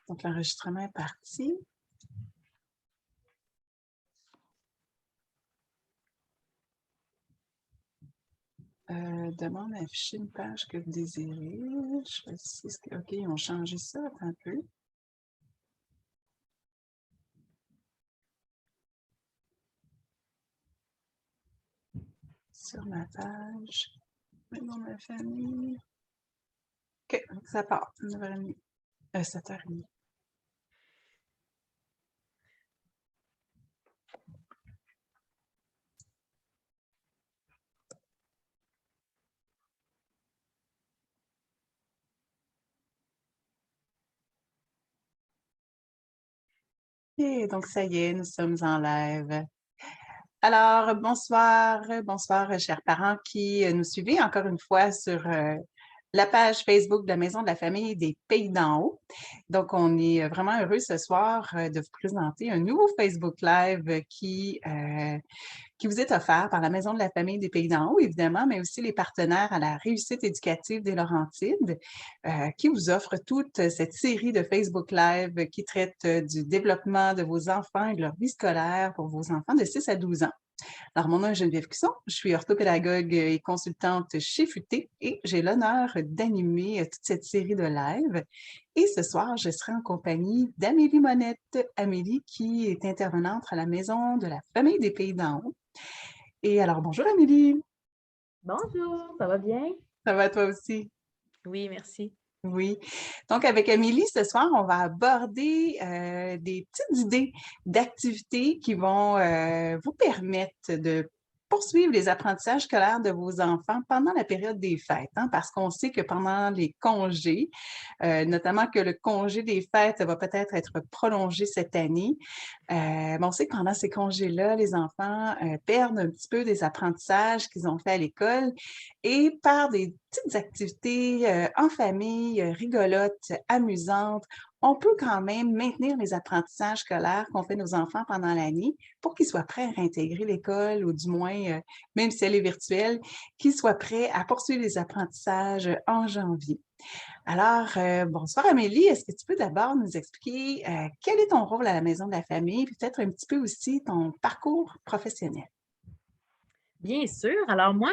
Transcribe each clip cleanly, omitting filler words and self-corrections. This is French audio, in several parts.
Donc, l'enregistrement est parti. Demande d'afficher une page que vous désirez. Choisissez OK, ils ont changé ça un peu. Sur ma page. Maison de la famille. OK, ça part. 9h30. 7h30. Et donc, ça y est, nous sommes en live. Alors, bonsoir, chers parents qui nous suivez encore une fois sur la page Facebook de la Maison de la famille des Pays d'en haut. Donc, on est vraiment heureux ce soir de vous présenter un nouveau Facebook Live qui vous est offert par la Maison de la famille des Pays d'en haut, évidemment, mais aussi les partenaires à la réussite éducative des Laurentides, qui vous offrent toute cette série de Facebook Live qui traite du développement de vos enfants et de leur vie scolaire pour vos enfants de 6 à 12 ans. Alors, mon nom est Geneviève Cusson, je suis orthopédagogue et consultante chez Futé et j'ai l'honneur d'animer toute cette série de live. Et ce soir, je serai en compagnie d'Amélie Monette. Amélie qui est intervenante à la Maison de la famille des Pays d'en haut. Et alors, bonjour Amélie. Bonjour, ça va bien? Ça va toi aussi? Oui, merci. Oui. Donc, avec Amélie, ce soir, on va aborder des petites idées d'activités qui vont vous permettre de poursuivre les apprentissages scolaires de vos enfants pendant la période des fêtes, hein, parce qu'on sait que pendant les congés, notamment que le congé des fêtes va peut-être être prolongé cette année, mais on sait que pendant ces congés-là, les enfants perdent un petit peu des apprentissages qu'ils ont fait à l'école et par des petites activités en famille, rigolotes, amusantes, on peut quand même maintenir les apprentissages scolaires qu'ont fait nos enfants pendant l'année pour qu'ils soient prêts à réintégrer l'école ou du moins, même si elle est virtuelle, qu'ils soient prêts à poursuivre les apprentissages en janvier. Alors, bonsoir Amélie, est-ce que tu peux d'abord nous expliquer quel est ton rôle à la Maison de la famille, puis peut-être un petit peu aussi ton parcours professionnel? Bien sûr. Alors moi,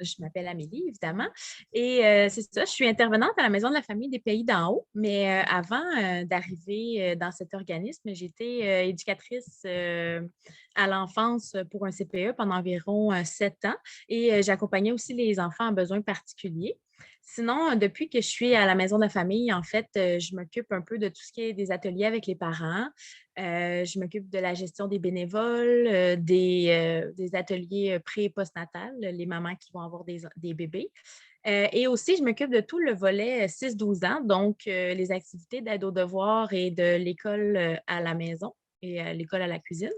je m'appelle Amélie, évidemment, et c'est ça, je suis intervenante à la Maison de la famille des Pays d'en haut, mais avant d'arriver dans cet organisme, j'étais éducatrice à l'enfance pour un CPE pendant environ 7 ans et j'accompagnais aussi les enfants à besoins particuliers. Sinon, depuis que je suis à la Maison de la famille, en fait, je m'occupe un peu de tout ce qui est des ateliers avec les parents. Je m'occupe de la gestion des bénévoles, des ateliers pré- et postnatal, les mamans qui vont avoir des bébés. Et aussi, je m'occupe de tout le volet 6-12 ans, donc les activités d'aide aux devoirs et de l'école à la maison et l'école à la cuisine.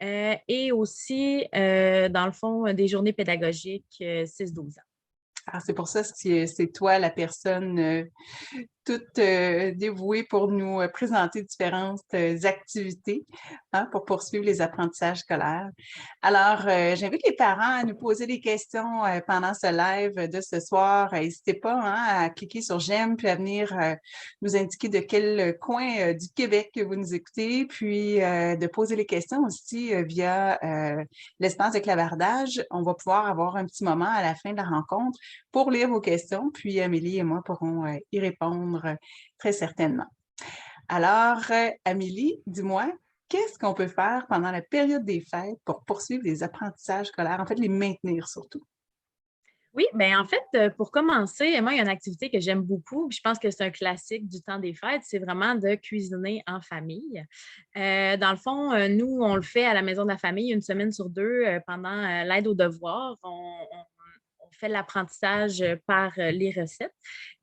Et aussi, dans le fond, des journées pédagogiques 6-12 ans. Alors, c'est pour ça que c'est toi la personne toute dévouée pour nous présenter différentes activités hein, pour poursuivre les apprentissages scolaires. Alors, j'invite les parents à nous poser des questions pendant ce live de ce soir. N'hésitez pas hein, à cliquer sur j'aime puis à venir nous indiquer de quel coin du Québec que vous nous écoutez, puis de poser les questions aussi via l'espace de clavardage. On va pouvoir avoir un petit moment à la fin de la rencontre pour lire vos questions, puis Amélie et moi pourrons y répondre très certainement. Alors, Amélie, dis-moi, qu'est-ce qu'on peut faire pendant la période des fêtes pour poursuivre les apprentissages scolaires, en fait, les maintenir surtout? Oui, bien en fait, pour commencer, moi, il y a une activité que j'aime beaucoup, puis je pense que c'est un classique du temps des fêtes, c'est vraiment de cuisiner en famille. Dans le fond, nous, on le fait à la maison de la famille une semaine sur deux pendant l'aide aux devoirs. On fait l'apprentissage par les recettes.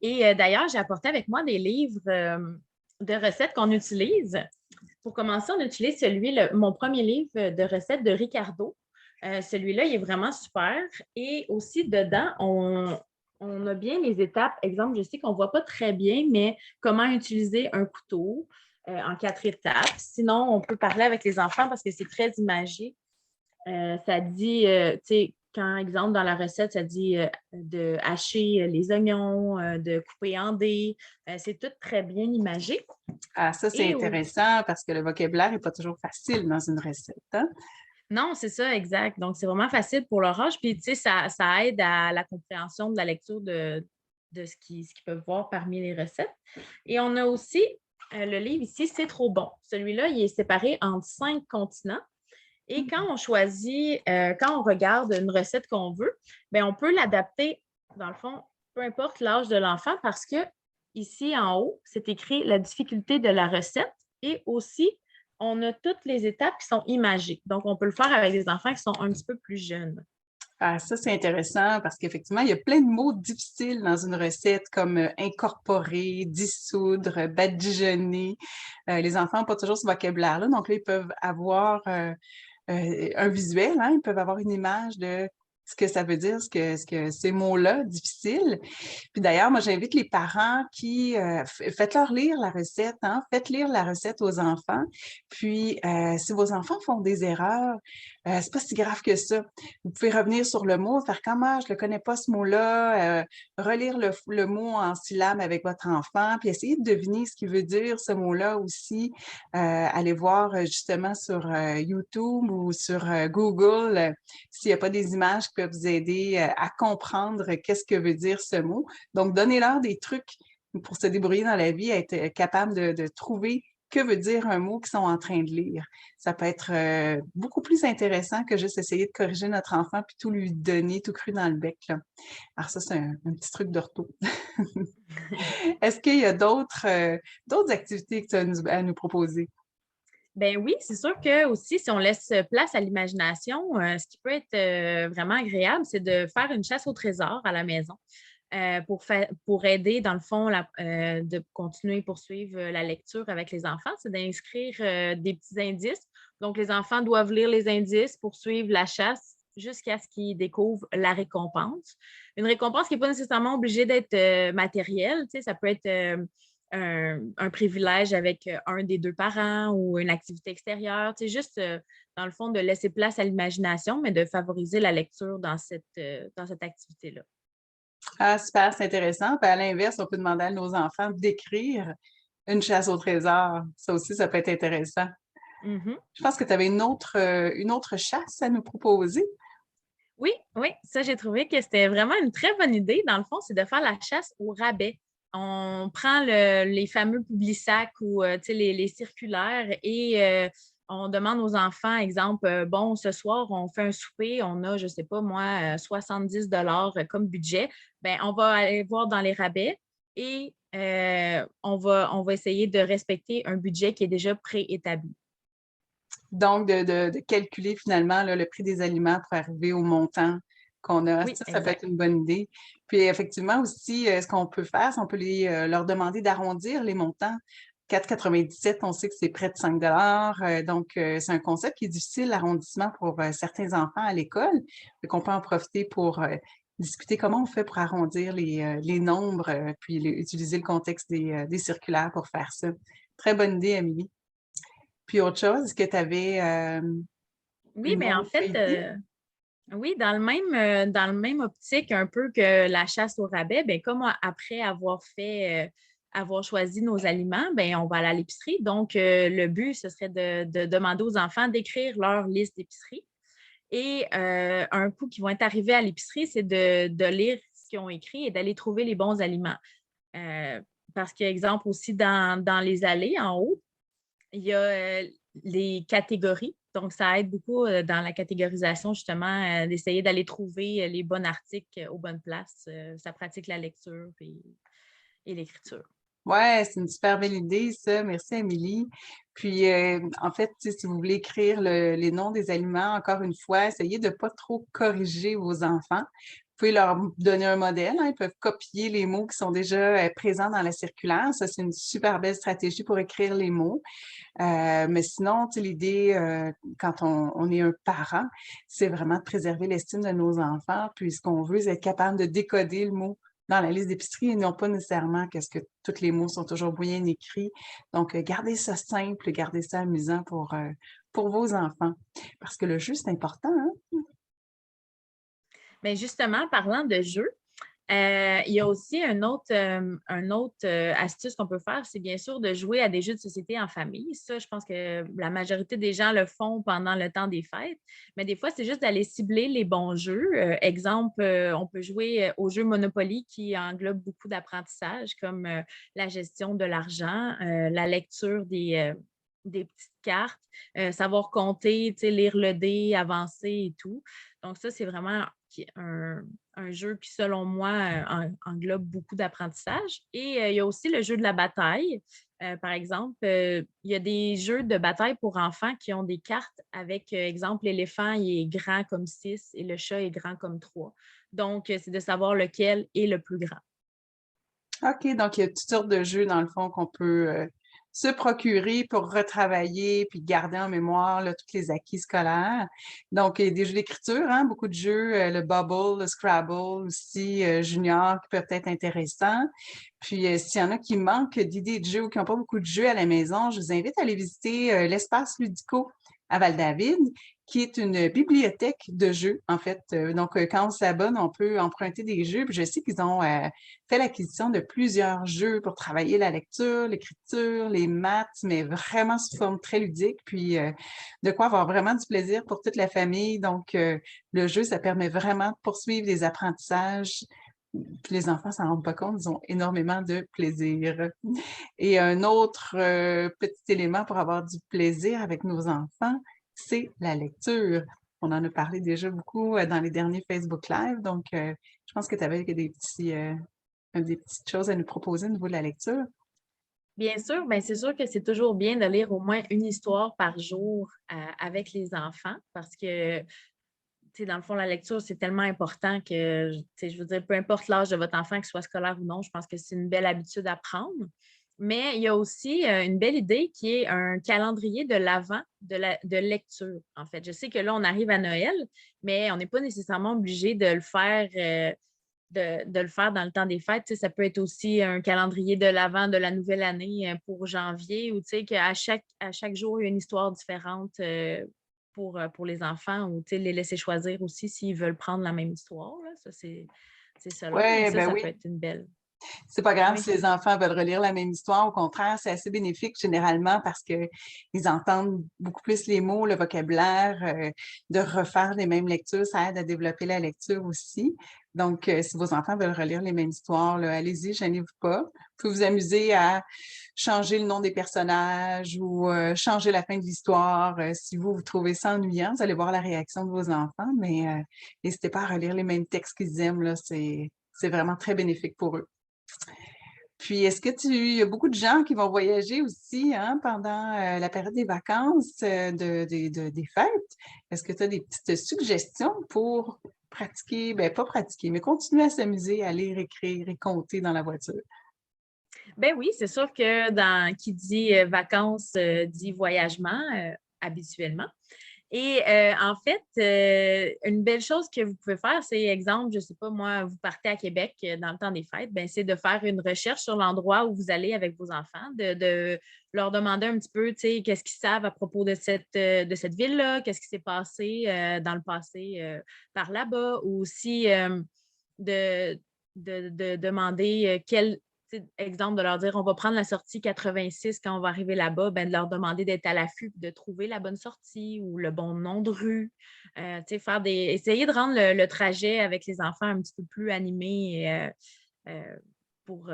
Et d'ailleurs, j'ai apporté avec moi des livres de recettes qu'on utilise. Pour commencer, on utilise mon premier livre de recettes de Ricardo. Celui-là, il est vraiment super. Et aussi, dedans, on a bien les étapes. Exemple, je sais qu'on ne voit pas très bien, mais comment utiliser un couteau en 4 étapes. Sinon, on peut parler avec les enfants parce que c'est très imagé. Ça dit, tu sais, quand, exemple, dans la recette, ça dit de hacher les oignons, de couper en dés, c'est tout très bien imagé. Ah, ça, c'est Et au- intéressant parce que le vocabulaire n'est pas toujours facile dans une recette, hein? non, c'est ça, exact. Donc, c'est vraiment facile pour leur âge. Puis, tu sais, ça aide à la compréhension de la lecture de ce qu'ils peuvent voir parmi les recettes. Et on a aussi le livre ici, C'est trop bon. Celui-là, il est séparé en 5 continents. Et quand on choisit, quand on regarde une recette qu'on veut, bien, on peut l'adapter, dans le fond, peu importe l'âge de l'enfant, parce que ici en haut, c'est écrit la difficulté de la recette et aussi, on a toutes les étapes qui sont imagées. Donc, on peut le faire avec des enfants qui sont un petit peu plus jeunes. Ah, ça, c'est intéressant parce qu'effectivement, il y a plein de mots difficiles dans une recette comme incorporer, dissoudre, badigeonner. Les enfants n'ont pas toujours ce vocabulaire-là, donc là, ils peuvent avoir un visuel, hein, ils peuvent avoir une image de ce que ça veut dire, ce que ces mots-là difficiles. Puis d'ailleurs, moi, j'invite les parents qui faites-leur lire la recette, hein, faites lire la recette aux enfants. Puis, si vos enfants font des erreurs, c'est pas si grave que ça. Vous pouvez revenir sur le mot, faire comme ah, je le connais pas ce mot-là, relire le mot en syllabes avec votre enfant, puis essayer de deviner ce qu'il veut dire ce mot-là aussi. Allez voir justement sur YouTube ou sur Google s'il n'y a pas des images qui peuvent vous aider à comprendre qu'est-ce que veut dire ce mot. Donc, donnez-leur des trucs pour se débrouiller dans la vie, être capable de trouver que veut dire un mot qu'ils sont en train de lire. Ça peut être beaucoup plus intéressant que juste essayer de corriger notre enfant puis tout lui donner tout cru dans le bec, là. Alors ça, c'est un petit truc d'ortho. Est-ce qu'il y a d'autres activités que tu as à nous proposer? Ben oui, c'est sûr que aussi, si on laisse place à l'imagination, ce qui peut être vraiment agréable, c'est de faire une chasse au trésor à la maison. Pour aider, dans le fond, de continuer, poursuivre la lecture avec les enfants, c'est d'inscrire des petits indices. Donc, les enfants doivent lire les indices, poursuivre la chasse jusqu'à ce qu'ils découvrent la récompense. Une récompense qui n'est pas nécessairement obligée d'être matérielle, tu sais, ça peut être un privilège avec un des deux parents ou une activité extérieure, tu sais, juste dans le fond de laisser place à l'imagination, mais de favoriser la lecture dans cette activité-là. Ah, super, c'est intéressant. Puis à l'inverse, on peut demander à nos enfants d'écrire une chasse au trésor. Ça aussi, ça peut être intéressant. Mhm. Je pense que tu avais une autre chasse à nous proposer. Oui, oui, ça, j'ai trouvé que c'était vraiment une très bonne idée. Dans le fond, c'est de faire la chasse au rabais. On prend les fameux publisacs ou tu sais, les circulaires et on demande aux enfants, exemple, bon, ce soir, on fait un souper, on a, je ne sais pas moi, 70 $ comme budget. Bien, on va aller voir dans les rabais et on va essayer de respecter un budget qui est déjà préétabli. Donc, de calculer finalement là, le prix des aliments pour arriver au montant qu'on a. Oui, Ça peut être exact. une bonne idée. Puis effectivement aussi, ce qu'on peut faire, c'est on peut leur demander d'arrondir les montants. 4,97, on sait que c'est près de 5 donc, c'est un concept qui est difficile, l'arrondissement, pour certains enfants à l'école. Donc, on peut en profiter pour discuter comment on fait pour arrondir les nombres, puis utiliser le contexte des circulaires pour faire ça. Très bonne idée, Amélie. Puis autre chose, est-ce que tu avais Oui, une mais en autre fait, idée? oui, dans le même optique un peu que la chasse au rabais, bien, comme après avoir avoir choisi nos aliments, bien, on va aller à l'épicerie. Donc, le but, ce serait de demander aux enfants d'écrire leur liste d'épicerie. Et un coup qu'ils vont être arrivés à l'épicerie, c'est de lire ce qu'ils ont écrit et d'aller trouver les bons aliments. Euh, Parce qu'exemple aussi, dans les allées en haut, il y a les catégories. Donc, ça aide beaucoup dans la catégorisation, justement, d'essayer d'aller trouver les bons articles aux bonnes places. Ça pratique la lecture et l'écriture. Ouais, c'est une super belle idée, ça. Merci, Amélie. Puis, en fait, tu sais, si vous voulez écrire les noms des aliments, encore une fois, essayez de ne pas trop corriger vos enfants. Vous pouvez leur donner un modèle, hein, ils peuvent copier les mots qui sont déjà présents dans la circulaire. Ça, c'est une super belle stratégie pour écrire les mots. Mais sinon, tu sais, l'idée, quand on est un parent, c'est vraiment de préserver l'estime de nos enfants. Puis, ce qu'on veut, c'est être capable de décoder le mot dans la liste d'épicerie et non pas nécessairement qu'est-ce que tous les mots sont toujours bien écrits. Donc, gardez ça simple, gardez ça amusant pour vos enfants. Parce que le jeu, c'est important, hein? Mais justement, parlant de jeu, il y a aussi un autre astuce qu'on peut faire, c'est bien sûr de jouer à des jeux de société en famille. Ça, je pense que la majorité des gens le font pendant le temps des fêtes. Mais des fois, c'est juste d'aller cibler les bons jeux. Exemple, on peut jouer au jeu Monopoly qui englobe beaucoup d'apprentissage, comme la gestion de l'argent, la lecture des petites cartes, savoir compter, lire le dé, avancer et tout. Donc, ça, c'est vraiment un jeu qui, selon moi, englobe beaucoup d'apprentissage. Et il y a aussi le jeu de la bataille. Par exemple, il y a des jeux de bataille pour enfants qui ont des cartes avec, exemple, l'éléphant il est grand comme 6 et le chat est grand comme 3. Donc, c'est de savoir lequel est le plus grand. OK, donc il y a toutes sortes de jeux, dans le fond, qu'on peut se procurer pour retravailler puis garder en mémoire là, tous les acquis scolaires. Donc, il y a des jeux d'écriture, hein, beaucoup de jeux, le Bubble, le Scrabble aussi, junior, qui peuvent être intéressants. Puis, s'il y en a qui manquent d'idées de jeux ou qui n'ont pas beaucoup de jeux à la maison, je vous invite à aller visiter l'espace Ludico à Val-David, qui est une bibliothèque de jeux, en fait. Donc, quand on s'abonne, on peut emprunter des jeux. Puis je sais qu'ils ont fait l'acquisition de plusieurs jeux pour travailler la lecture, l'écriture, les maths, mais vraiment sous forme très ludique. Puis, de quoi avoir vraiment du plaisir pour toute la famille. Donc, le jeu, ça permet vraiment de poursuivre les apprentissages. Puis les enfants s'en rendent pas compte, ils ont énormément de plaisir. Et un autre petit élément pour avoir du plaisir avec nos enfants, c'est la lecture. On en a parlé déjà beaucoup dans les derniers Facebook Live, donc je pense que tu avais des petites choses à nous proposer au niveau de la lecture. Bien sûr, bien c'est sûr que c'est toujours bien de lire au moins une histoire par jour avec les enfants parce que dans le fond, la lecture, c'est tellement important que, je veux dire, peu importe l'âge de votre enfant, que ce soit scolaire ou non, je pense que c'est une belle habitude à prendre. Mais il y a aussi une belle idée qui est un calendrier de l'avant de lecture, en fait. Je sais que là, on arrive à Noël, mais on n'est pas nécessairement obligé de le faire. De le faire dans le temps des fêtes. Ça peut être aussi un calendrier de l'avant de la nouvelle année pour janvier ou qu'à à chaque jour, il y a une histoire différente pour les enfants ou les laisser choisir aussi s'ils veulent prendre la même histoire. Là. Ça, c'est selon, mais Ouais, ben ça oui. peut être une belle. C'est pas grave Oui. si les enfants veulent relire la même histoire. Au contraire, c'est assez bénéfique généralement parce que ils entendent beaucoup plus les mots, le vocabulaire, de refaire les mêmes lectures, ça aide à développer la lecture aussi. Donc, si vos enfants veulent relire les mêmes histoires, là, allez-y, gênez-vous pas. Vous pouvez vous amuser à changer le nom des personnages ou changer la fin de l'histoire. Si vous trouvez ça ennuyant, vous allez voir la réaction de vos enfants, mais n'hésitez pas à relire les mêmes textes qu'ils aiment, là, c'est vraiment très bénéfique pour eux. Puis, il y a beaucoup de gens qui vont voyager aussi hein, pendant la période des vacances des fêtes. Est-ce que tu as des petites suggestions pour pratiquer, ben pas pratiquer, mais continuer à s'amuser, à lire, écrire et compter dans la voiture? Ben oui, c'est sûr que dans qui dit vacances dit voyagement habituellement. Et en fait, une belle chose que vous pouvez faire, c'est, exemple, je ne sais pas, moi, vous partez à Québec dans le temps des fêtes, ben, c'est de faire une recherche sur l'endroit où vous allez avec vos enfants, de leur demander un petit peu, tu sais, qu'est-ce qu'ils savent à propos de cette ville-là, qu'est-ce qui s'est passé dans le passé par là-bas, ou aussi de, de demander quel exemple, de leur dire on va prendre la sortie 86 quand on va arriver là-bas, ben, de leur demander d'être à l'affût, de trouver la bonne sortie ou le bon nom de rue. Essayer de rendre le trajet avec les enfants un petit peu plus animé pour,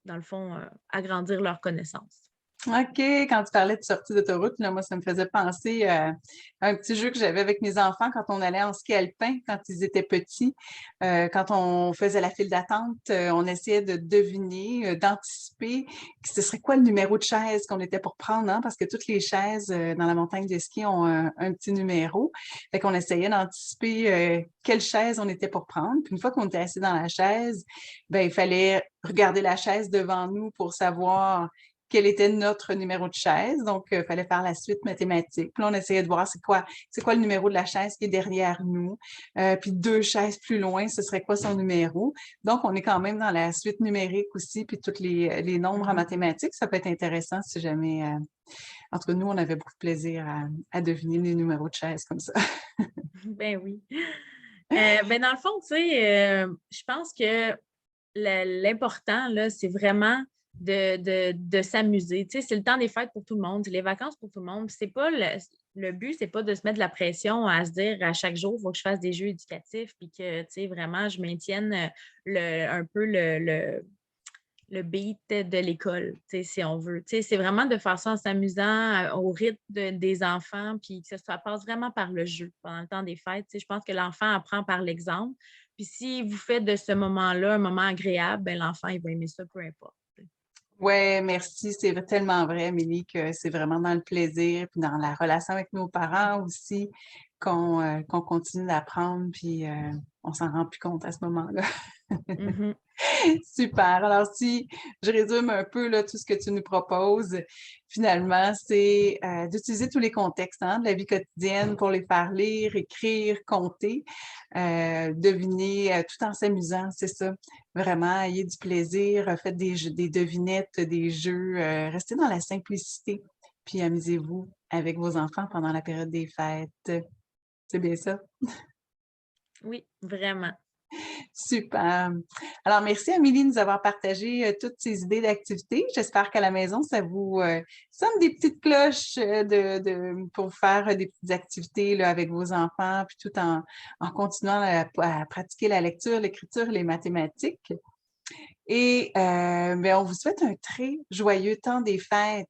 dans le fond, agrandir leurs connaissances. OK, quand tu parlais de sortie d'autoroute, là, moi, ça me faisait penser à un petit jeu que j'avais avec mes enfants quand on allait en ski alpin, quand ils étaient petits. Quand on faisait la file d'attente, on essayait de deviner, d'anticiper que ce serait quoi le numéro de chaise qu'on était pour prendre, hein, parce que toutes les chaises dans la montagne de ski ont un petit numéro. Fait qu'on essayait d'anticiper quelle chaise on était pour prendre. Puis une fois qu'on était assis dans la chaise, ben il fallait regarder la chaise devant nous pour savoir quel était notre numéro de chaise. Donc, il fallait faire la suite mathématique. Puis là, on essayait de voir c'est quoi le numéro de la chaise qui est derrière nous. Puis 2 chaises plus loin, ce serait quoi son numéro. Donc, on est quand même dans la suite numérique aussi, puis tous les nombres en mathématiques. Ça peut être intéressant si jamais... En tout cas, nous, on avait beaucoup de plaisir à deviner les numéros de chaises comme ça. Ben oui. Dans le fond, tu sais, je pense que l'important, là, c'est vraiment de s'amuser. Tu sais, c'est le temps des fêtes pour tout le monde, c'est les vacances pour tout le monde. Puis c'est pas le but, c'est pas de se mettre de la pression à se dire à chaque jour, il faut que je fasse des jeux éducatifs, puis que, tu sais, vraiment, je maintienne un peu le beat de l'école, tu sais, si on veut. Tu sais, c'est vraiment de faire ça en s'amusant au rythme des enfants, puis que ça passe vraiment par le jeu pendant le temps des fêtes. Tu sais, je pense que l'enfant apprend par l'exemple. Puis si vous faites de ce moment-là un moment agréable, ben, l'enfant, il va aimer ça, peu importe. Ouais, merci. C'est tellement vrai, Amélie, que c'est vraiment dans le plaisir, puis dans la relation avec nos parents aussi, qu'on continue d'apprendre, puis on s'en rend plus compte à ce moment-là. Mhm. Super. Alors, si je résume un peu là, tout ce que tu nous proposes, finalement, c'est d'utiliser tous les contextes de la vie quotidienne pour les faire lire, écrire, compter, deviner, tout en s'amusant, c'est ça. Vraiment, ayez du plaisir, faites des devinettes, des jeux, restez dans la simplicité, puis amusez-vous avec vos enfants pendant la période des fêtes. C'est bien ça? Oui, vraiment. Super. Alors, merci Amélie de nous avoir partagé toutes ces idées d'activités. J'espère qu'à la maison, ça vous sonne des petites cloches pour faire des petites activités là, avec vos enfants, puis tout en continuant à pratiquer la lecture, l'écriture et les mathématiques. Et on vous souhaite un très joyeux temps des fêtes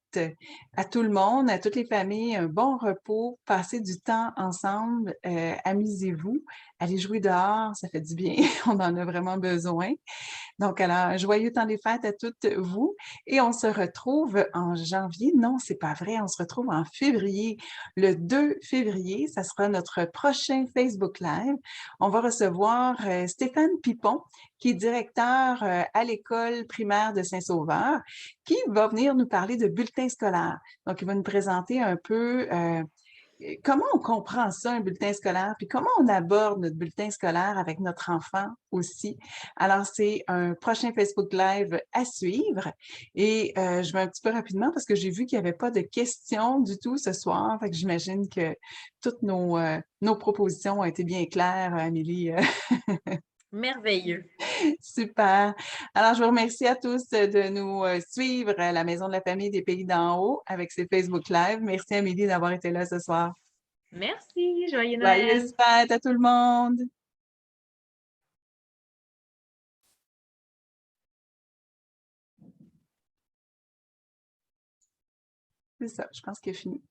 à tout le monde, à toutes les familles, un bon repos, passez du temps ensemble, amusez-vous, allez jouer dehors, ça fait du bien, on en a vraiment besoin. Donc, alors, un joyeux temps des fêtes à toutes vous et on se retrouve en janvier. Non, c'est pas vrai, on se retrouve en février. Le 2 février, ça sera notre prochain Facebook Live. On va recevoir Stéphane Pipon, qui est directeur à l'école primaire de Saint-Sauveur, qui va venir nous parler de bulletins scolaires. Donc, il va nous présenter un peu comment on comprend ça, un bulletin scolaire, puis comment on aborde notre bulletin scolaire avec notre enfant aussi. Alors, c'est un prochain Facebook Live à suivre. Et je vais un petit peu rapidement parce que j'ai vu qu'il n'y avait pas de questions du tout ce soir. Fait que j'imagine que toutes nos propositions ont été bien claires, Amélie. Merveilleux. Super. Alors, je vous remercie à tous de nous suivre à la Maison de la famille des Pays d'en haut avec ces Facebook Live. Merci, Amélie, d'avoir été là ce soir. Merci. Joyeux Noël. Joyeuses fêtes à tout le monde! C'est ça, je pense qu'il est fini.